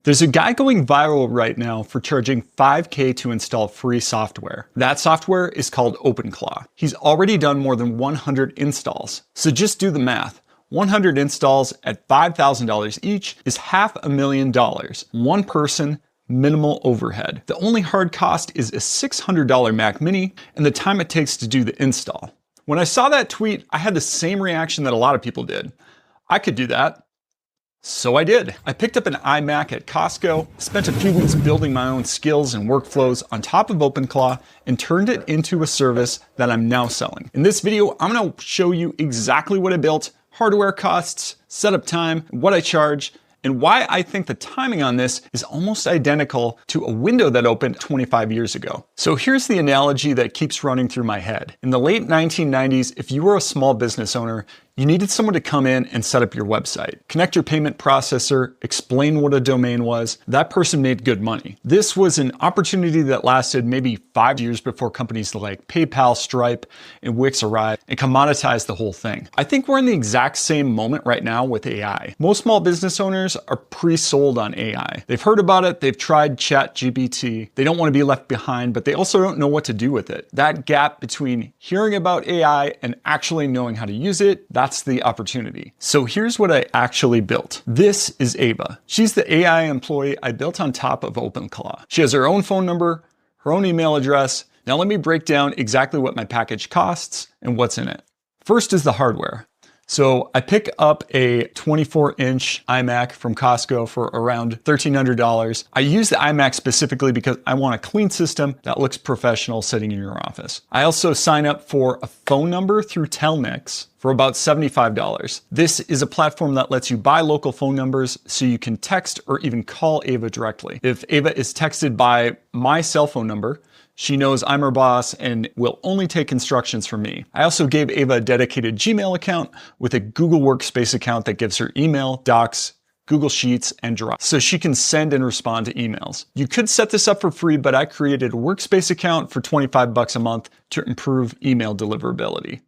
There's a guy going viral right now for charging $5K to install free software. That software is called OpenClaw. He's already done more than 100 installs. So just do the math. 100 installs at $5,000 each is $500,000. One person, minimal overhead. The only hard cost is a $600 Mac Mini and the time it takes to do the install. When I saw that tweet, I had the same reaction that a lot of people did. I could do that. So I did. I picked up an iMac at Costco, spent a few weeks building my own skills and workflows on top of OpenClaw, and turned it into a service that I'm now selling. In this video, I'm gonna show you exactly what I built, hardware costs, setup time, what I charge, and why I think the timing on this is almost identical to a window that opened 25 years ago. So here's the analogy that keeps running through my head. In the late 1990s, if you were a small business owner, you needed someone to come in and set up your website, connect your payment processor, explain what a domain was. That person made good money. This was an opportunity that lasted maybe 5 years before companies like PayPal, Stripe, and Wix arrived and commoditized the whole thing. I think we're in the exact same moment right now with AI. Most small business owners are pre-sold on AI. They've heard about it, they've tried ChatGPT. They don't want to be left behind, but they also don't know what to do with it. That gap between hearing about AI and actually knowing how to use it, that's the opportunity. So here's what I actually built. This is Ava. She's the AI employee I built on top of OpenClaw. She has her own phone number, her own email address. Now let me break down exactly what my package costs and what's in it. First is the hardware. So I pick up a 24-inch iMac from Costco for around $1,300. I use the iMac specifically because I want a clean system that looks professional sitting in your office. I also sign up for a phone number through Telmix for about $75. This is a platform that lets you buy local phone numbers so you can text or even call Ava directly. If Ava is texted by my cell phone number, she knows I'm her boss and will only take instructions from me. I also gave Ava a dedicated Gmail account with a Google Workspace account that gives her email, Docs, Google Sheets, and Drive, so she can send and respond to emails. You could set this up for free, but I created a Workspace account for 25 bucks a month to improve email deliverability.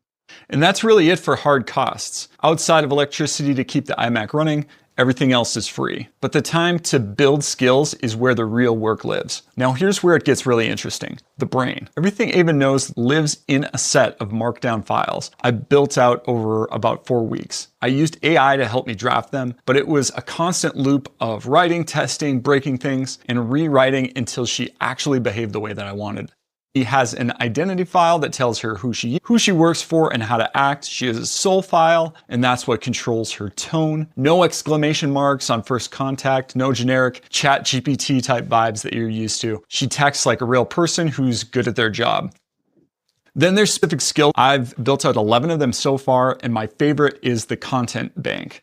And that's really it for hard costs. Outside of electricity to keep the iMac running, everything else is free. But the time to build skills is where the real work lives. Now here's where it gets really interesting. The brain. Everything Ava knows lives in a set of markdown files I built out over about 4 weeks. I used AI to help me draft them, but it was a constant loop of writing, testing, breaking things, and rewriting until she actually behaved the way that I wanted. She has an identity file that tells her who she works for and how to act. She has a soul file, and that's what controls her tone. No exclamation marks on first contact, no generic ChatGPT type vibes that you're used to. She texts like a real person who's good at their job. Then there's specific skills. I've built out 11 of them so far, and my favorite is the content bank.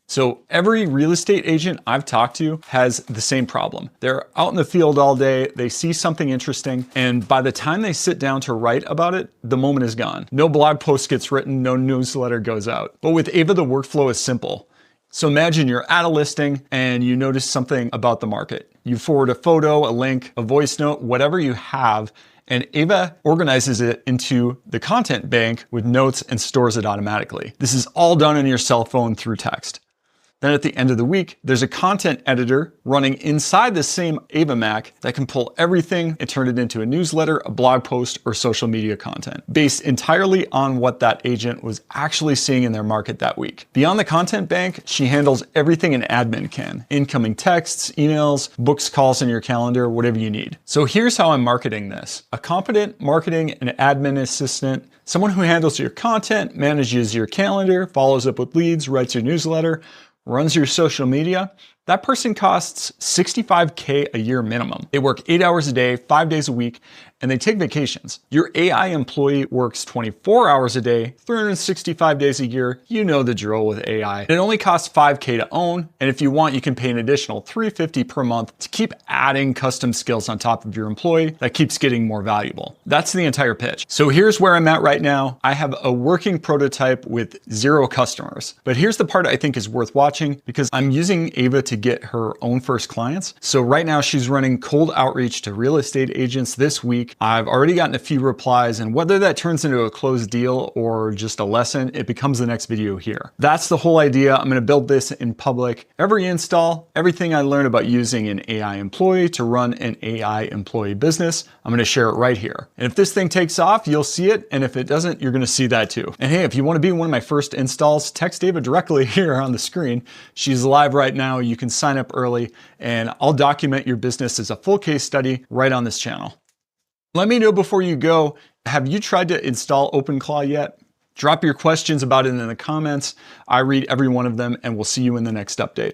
So every real estate agent I've talked to has the same problem. They're out in the field all day, they see something interesting, and by the time they sit down to write about it, the moment is gone. No blog post gets written, no newsletter goes out. But with Ava, the workflow is simple. So imagine you're at a listing and you notice something about the market. You forward a photo, a link, a voice note, whatever you have, and Ava organizes it into the content bank with notes and stores it automatically. This is all done on your cell phone through text. Then at the end of the week, there's a content editor running inside the same Ava Mac that can pull everything and turn it into a newsletter, a blog post, or social media content, based entirely on what that agent was actually seeing in their market that week. Beyond the content bank, she handles everything an admin can. Incoming texts, emails, books calls in your calendar, whatever you need. So here's how I'm marketing this. A competent marketing and admin assistant, someone who handles your content, manages your calendar, follows up with leads, writes your newsletter, runs your social media. That person costs $65K a year minimum. They work 8 hours a day, 5 days a week, and they take vacations. Your AI employee works 24 hours a day, 365 days a year. You know the drill with AI. It only costs $5K to own, and if you want, you can pay an additional $350 per month to keep adding custom skills on top of your employee that keeps getting more valuable. That's the entire pitch. So here's where I'm at right now. I have a working prototype with 0 customers, but here's the part I think is worth watching because I'm using Ava to get her own first clients. So right now she's running cold outreach to real estate agents this week. week. I've already gotten a few replies, and whether that turns into a closed deal or just a lesson, it becomes the next video here. That's the whole idea. I'm gonna build this in public. Every install, everything I learn about using an AI employee to run an AI employee business, I'm gonna share it right here. And if this thing takes off, you'll see it, and if it doesn't, you're gonna see that too. And hey, if you wanna be one of my first installs, text Ava directly here on the screen. She's live right now. You can sign up early, and I'll document your business as a full case study right on this channel. Let me know before you go, have you tried to install OpenClaw yet? Drop your questions about it in the comments. I read every one of them, and we'll see you in the next update.